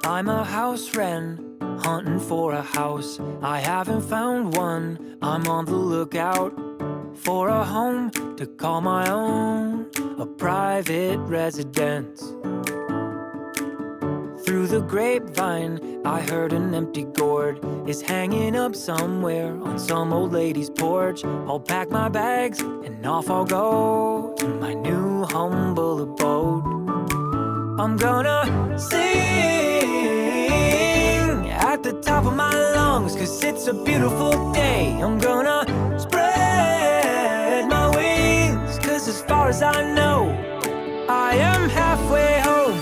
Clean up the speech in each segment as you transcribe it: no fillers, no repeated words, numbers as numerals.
I'm a house wren, hunting for a house. I haven't found one. I'm on the lookout for a home to call my own, a private residence. Through the grapevine, I heard an empty gourd is hanging up somewhere on some old lady's porch. I'll pack my bags and off I'll go to my new humble abode. I'm gonna sing at the top of my lungs, 'cause it's a beautiful day. I'm gonna spread my wings, 'cause as far as I know, I am halfway home.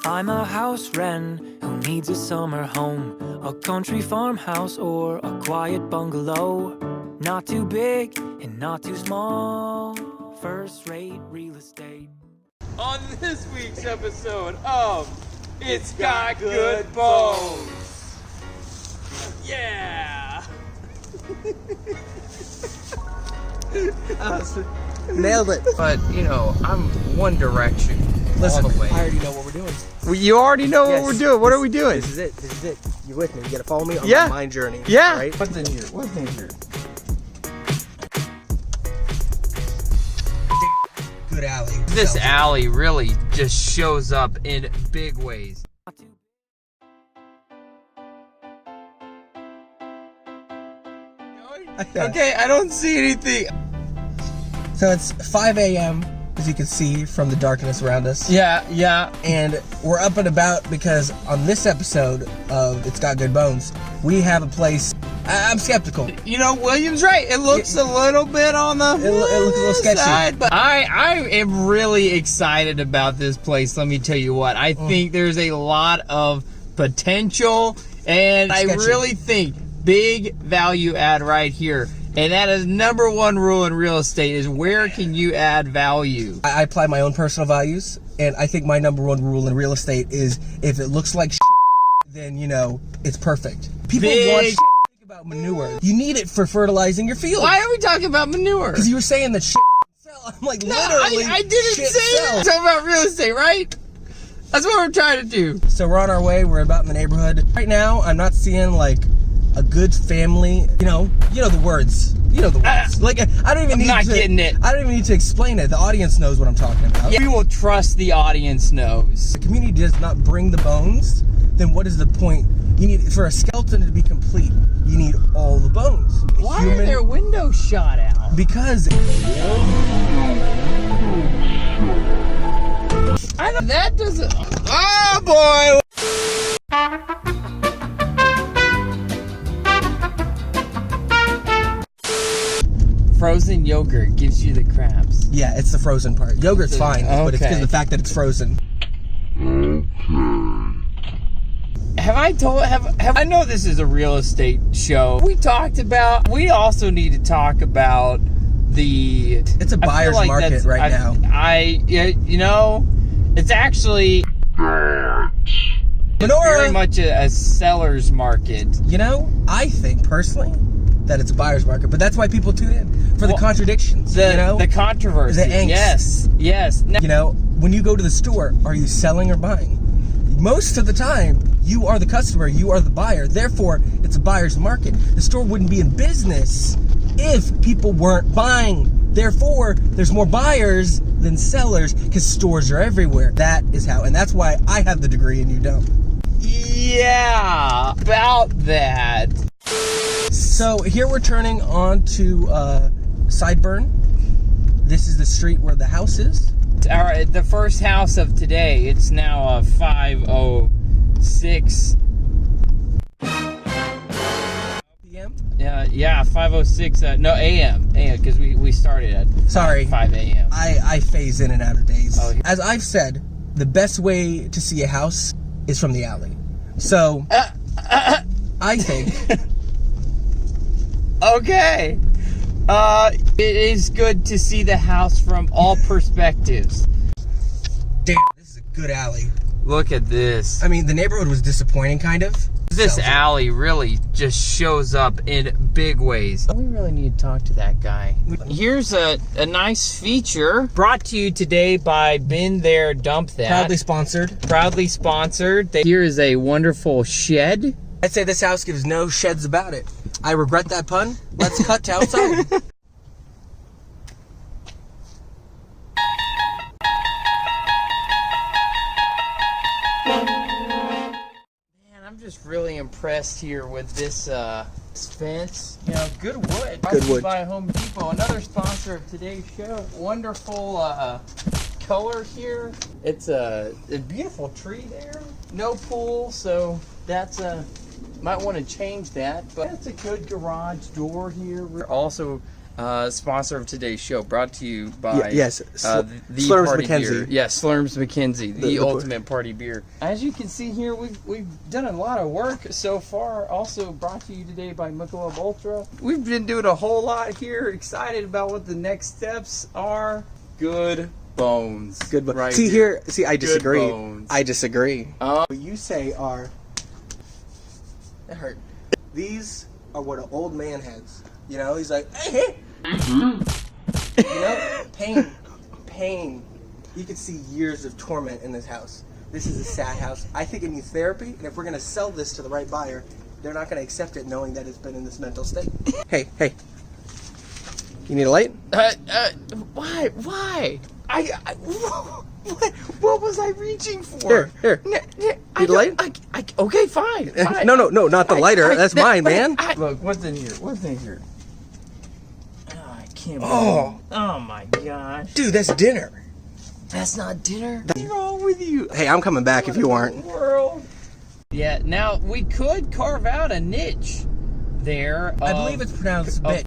I'm a house wren who needs a summer home, a country farmhouse or a quiet bungalow. Not too big and not too small, first-rate real estate. On this week's episode of It's Got Good Bones. Yeah! Nailed it. But, you know, I'm One Direction. Listen, all the way. I already know what we're doing. Well, you already know Yes. what we're doing. What are we doing? This is it. This is it. You with me? You gotta follow me on Yeah. my mind journey. Yeah. Right? What's in here? What's in here? Good alley. This alley really just shows up in big ways. Okay, I don't see anything. So it's 5 a.m. as you can see from the darkness around us. Yeah. And we're up and about because on this episode of It's Got Good Bones, we have a place. I'm skeptical. You know, William's right. It looks a little bit on the It looks a little sketchy. side, but I am really excited about this place. Let me tell you what. I think there's a lot of potential, and I Sketchy. really think big value add right here. And that is number one rule in real estate is where can you add value? I apply my own personal values, and I think my number one rule in real estate is if it looks like then, you know, it's perfect. People want Big think about manure. You need it for fertilizing your field. Why are we talking about manure? Because you were saying that sell. I'm like, No, literally, I didn't shit say that. We're sells. talking about real estate, right? That's what we're trying to do. So we're on our way. We're about in the neighborhood. Right now, I'm not seeing, like, a good family. You know the words. You know the words. Like, I don't even need not to. getting it. I don't even need to explain it. The audience knows what I'm talking about. Yeah, we will trust the audience knows. The community does not bring the bones, then what is the point? You need, for a skeleton to be complete, you need all the bones. Why are their windows shot out? Because I don't, that doesn't. Oh boy! Frozen yogurt gives you the cramps. yeah, it's the frozen part. Yogurt's fine, but it's because Okay. of the fact that it's frozen. Have I told? Have I know this is a real estate show? We talked about. We also need to talk about the. It's a I feel buyer's like market that's- right now. You know, it's actually very much a seller's market. You know, I think personally that it's a buyer's market, but that's why people tune in for the contradictions. The you know, the controversy. The angst. Yes. Now, you know, when you go to the store, are you selling or buying? Most of the time, you are the customer, you are the buyer. Therefore, it's a buyer's market. The store wouldn't be in business if people weren't buying. Therefore, there's more buyers than sellers because stores are everywhere. That is how, and that's why I have the degree and you don't. yeah, about that. So here we're turning on to Sideburn. This is the street where the house is. All right, the first house of today. It's now 5:06. PM? Yeah, 5:06. No, AM. Because we started at Sorry. 5 a.m. I phase in and out of days. Oh, yeah. As I've said, the best way to see a house is from the alley. So, I think Okay. It is good to see the house from all perspectives. damn, this is a good alley. Look at this. I mean, the neighborhood was disappointing, kind of. This Sells it. alley really just shows up in big ways. We really need to talk to that guy. Here's a nice feature brought to you today by Been There, Dump That. Proudly sponsored. Proudly sponsored. Here is a wonderful shed. I'd say this house gives no sheds about it. I regret that pun. Let's cut to outside. I'm just really impressed here with this fence. You know, good wood. Good wood. By Home Depot, another sponsor of today's show. Wonderful color here. It's a beautiful tree there. No pool, so that's might want to change that. But that's a good garage door here. We're also sponsor of today's show, brought to you by yes, the Slurms Party McKenzie. Beer. Yes, Slurms McKenzie, the The ultimate party beer. As you can see here, we've done a lot of work so far. Also brought to you today by Michelob Ultra. We've been doing a whole lot here. Excited about what the next steps are. Good bones. Good bones. Right See here. See, I Good disagree. bones. I disagree. What you say are. It hurt. These are what an old man has. You know, he's like, hey. You know, pain. You can see years of torment in this house. This is a sad house. I think it needs therapy, and if we're gonna sell this to the right buyer, they're not gonna accept it knowing that it's been in this mental state. Hey. You need a light? Why? What was I reaching for? Here. Need a light? Okay, fine. No, not the lighter. That's mine, man. Look, what's in here? Oh, I can't believe Oh my gosh. Dude, that's dinner. That's not dinner? What's wrong with you? Hey, I'm coming back if you aren't. World. Yeah, now we could carve out a niche there. I believe it's pronounced bitch.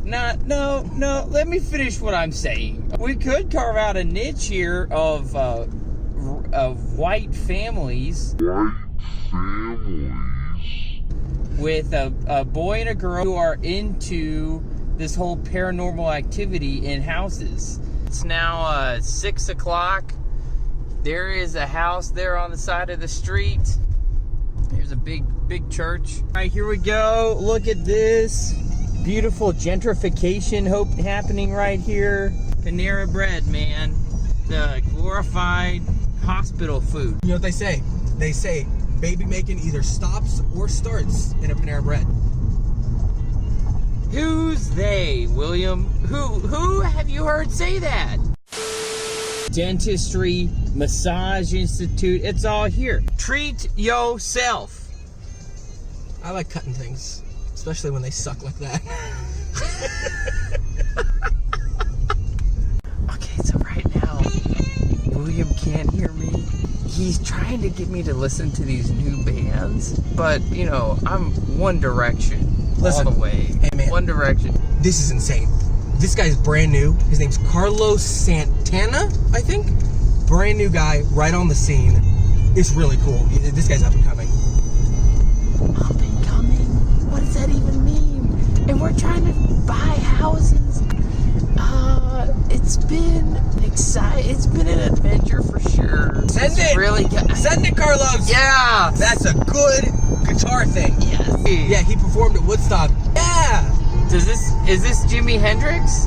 No, let me finish what I'm saying. We could carve out a niche here of white families. With a boy and a girl who are into this whole paranormal activity in houses. It's now 6 o'clock. There is a house there on the side of the street. There's a big church. All right, here we go. Look at this. Beautiful gentrification happening right here. Panera Bread, man. The glorified hospital food. You know what they say? They say baby making either stops or starts in a Panera Bread. Who's they, William? Who have you heard say that? Dentistry, Massage Institute, it's all here. Treat yourself. I like cutting things, especially when they suck like that. Okay, so right now, William can't hear me. He's trying to get me to listen to these new bands, but, you know, I'm One Direction. Listen, all the way. Hey, man. One Direction. This is insane. This guy's brand new. His name's Carlos Santana, I think. Brand new guy, right on the scene. It's really cool. This guy's up and coming. Up and coming? What does that even mean? And we're trying to buy houses. It's been exciting. It's been an adventure for sure. Send it! Send it, Carlos! Yeah! That's a good guitar thing. Yes. Yeah, he performed at Woodstock. Yeah! Is this Jimi Hendrix?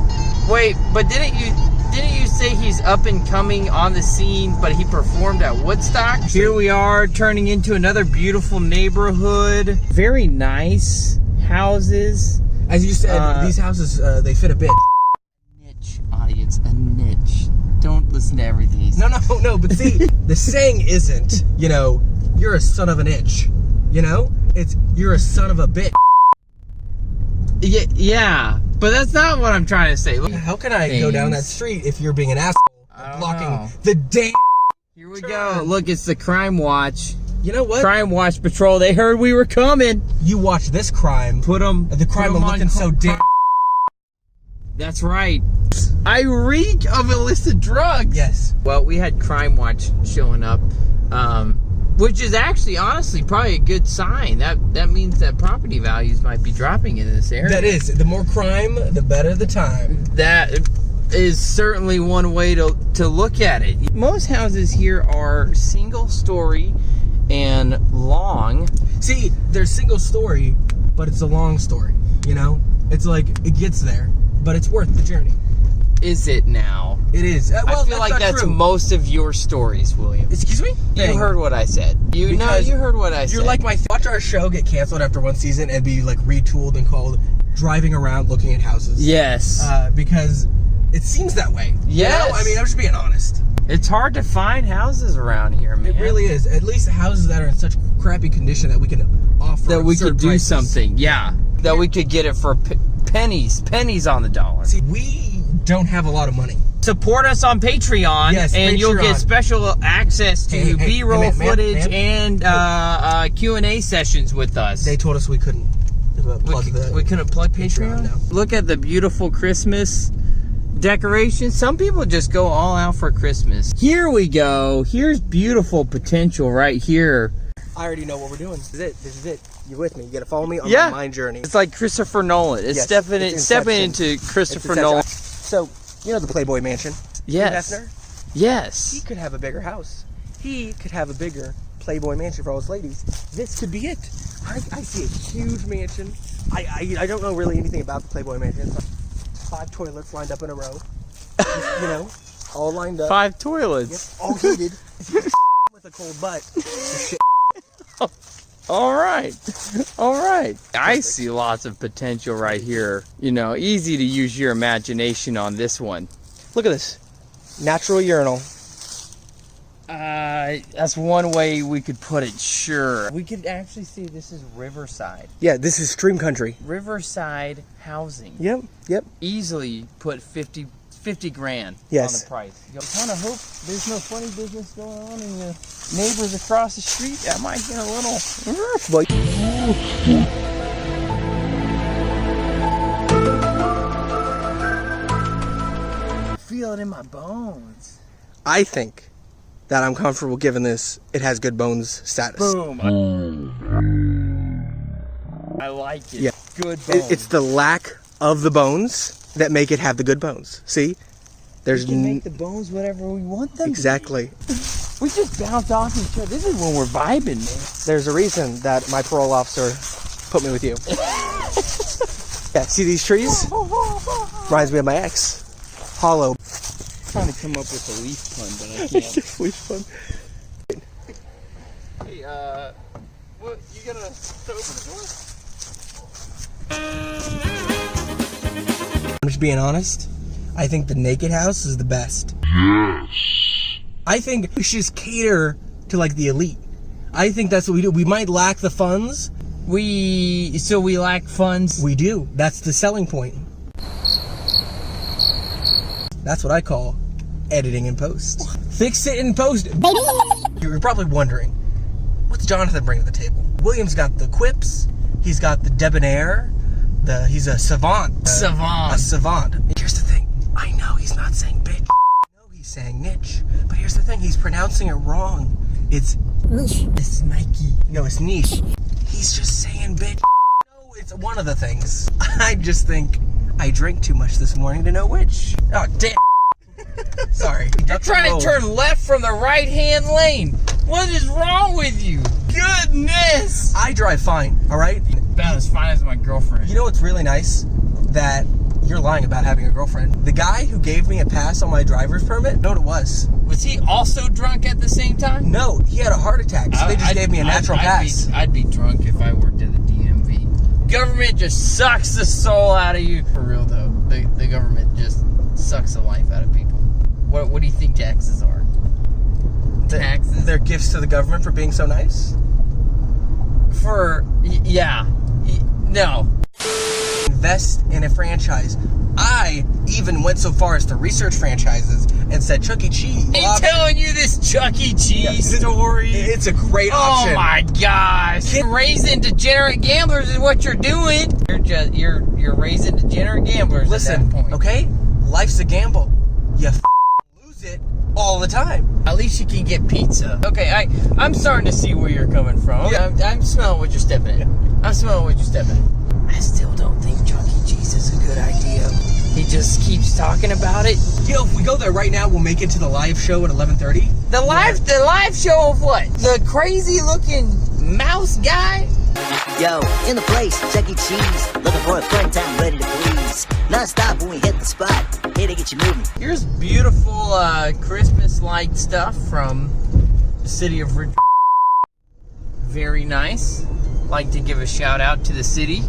Wait, but didn't you say he's up and coming on the scene, but he performed at Woodstock? Here we are, turning into another beautiful neighborhood. Very nice houses. As you said, these houses, they fit a bit. Niche, audience, a niche. Don't listen to everything he says. No, but see, the saying isn't, you know, you're a son of an itch. You know? It's, you're a son of a bitch. Yeah, but that's not what I'm trying to say. Look, how can I go down that street if you're being an asshole? Blocking the damn. Here we go. Look, it's the Crime Watch. You know what? Crime Watch Patrol. They heard we were coming. You watch this crime. The crime of looking so damn. That's right. I reek of illicit drugs. Yes. Well, we had Crime Watch showing up, which is actually, honestly, probably a good sign. That means that property values might be dropping in this area. That is. The more crime, the better the time. is certainly one way to look at it. Most houses here are single story and long. See, they're single story, but it's a long story, you know? It's like, it gets there, but it's worth the journey. Is it now? It is. Well, I feel like that's true. most of your stories, William. Excuse me? You heard what I said. You heard what I said. You're like watch our show get canceled after one season and be like retooled and called Driving Around Looking at Houses. Yes. Because it seems that way. Yes. You know? I mean, I'm just being honest. It's hard to find houses around here, man. It really is. At least houses that are in such crappy condition that we can offer. That we could do prices. something. Yeah. That we could get it for pennies on the dollar. See, we don't have a lot of money. Support us on Patreon, Yes, and you'll Patreon. get special access to B-roll ma'am, footage ma'am. and Q&A sessions with us. They told us we couldn't plug We couldn't plug Patreon? no. Look at the beautiful Christmas decorations. Some people just go all out for Christmas. Here we go. Here's beautiful potential right here. I already know what we're doing. This is it. This is it. You with me? You gotta follow me on Yeah. my mind journey. It's like Christopher Nolan. It's Yes, stepping it's into Inception. Christopher It's Nolan. So, you know the Playboy Mansion? Yes. Hugh Hefner? He Yes. could have a bigger house. He could have a bigger Playboy Mansion for all his ladies. This could be it. I see a huge mansion. I don't know really anything about the Playboy Mansion. It's like 5 toilets lined up in a row. You know, all lined up. 5 Yep, toilets. all heated. With a cold butt. Shit. All right. All right. I see lots of potential right here. You know, easy to use your imagination on this one. Look at this. Natural urinal. That's one way we could put it, sure. We could actually see this is Riverside. Yeah, this is stream country. Riverside housing. Yep, yep. Easily put 50 grand Yes. on the price. You kind of hope there's no funny business going on in the neighbors across the street. That might get a little... Well, feel it in my bones. I think that I'm comfortable giving this it has good bones status. Boom. I like it. Yeah. Good bones. It's the lack of the bones that make it have the good bones. See? There's we can make the bones whatever we want them exactly. to be. We just bounce off each other. This is when we're vibing, man. There's a reason that my parole officer put me with you. Yeah, see these trees? Reminds me of my ex. Hollow. Trying to come up with a leaf pun, but I can't. Leaf fun. Hey, what, you gotta open the door? I'm just being honest. I think the naked house is the best. Yes. I think we should just cater to like the elite. I think that's what we do. We might lack the funds. So we lack funds. We do. That's the selling point. That's what I call editing in post. Fix it in post. You're probably wondering, what's Jonathan bring to the table? William's got the quips. He's got the debonair. He's a savant. Savant. A savant. Here's the thing. I know he's not saying bitch. I know he's saying niche. But here's the thing. He's pronouncing it wrong. It's niche. It's Nike. No, it's niche. He's just saying bitch. No, it's one of the things. I just think I drank too much this morning to know which. Oh, damn. Sorry. You're trying to turn left from the right-hand lane. What is wrong with you? Goodness. I drive fine, all right? About as fine as my girlfriend. You know what's really nice? That you're lying about having a girlfriend. The guy who gave me a pass on my driver's permit, you know what it was? Was he also drunk at the same time? No, he had a heart attack, so they just gave me a natural pass. I'd be drunk if I worked at the DMV. Government just sucks the soul out of you. For real though, the government just sucks the life out of people. What do you think taxes are? Taxes? They're gifts to the government for being so nice? No. Invest in a franchise. I even went so far as to research franchises and said Chuck E. Cheese. I'm telling you this Chuck E. Cheese story. It's a great option. Oh my gosh! Raising degenerate gamblers is what you're doing. You're raising degenerate gamblers. Listen, at that point. okay? Life's a gamble. You lose it all the time. At least you can get pizza. Okay, I'm starting to see where you're coming from. Yeah. I'm smelling what you're stepping in. I'm smelling what you're stepping in. I still don't think Chuck E. Cheese is a good idea. He just keeps talking about it. You know, if we go there right now, we'll make it to the live show at 11:30. The live show of what? The crazy looking mouse guy? Yo, in the place, Chuck E. Cheese. Looking for a fun time, ready to please. Non-stop when we hit the spot. Here to get you moving. Here's beautiful Christmas light stuff from the city of Richmond. Very nice. Like to give a shout out to the city.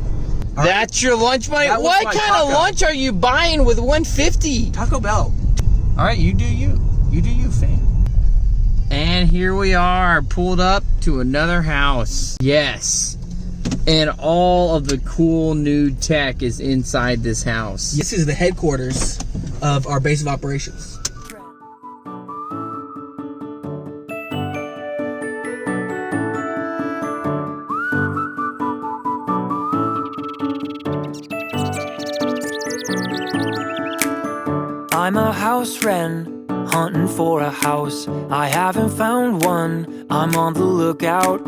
That's your lunch money? That was What my kind of taco. lunch are you buying with $150? Taco Bell. All right, you do you. You do you, fam. And here we are, pulled up to another house. Yes. And all of the cool new tech is inside this house. This is the headquarters of our base of operations. I'm a house wren, hunting for a house. I haven't found one. I'm on the lookout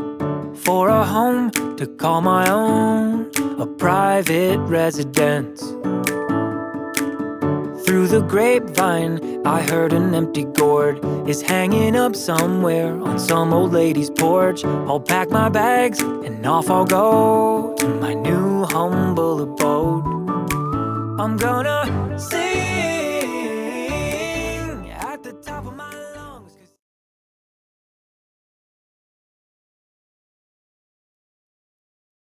for a home to call my own, a private residence. Through the grapevine, I heard an empty gourd is hanging up somewhere on some old lady's porch. I'll pack my bags and off I'll go to my new humble abode. I'm gonna sing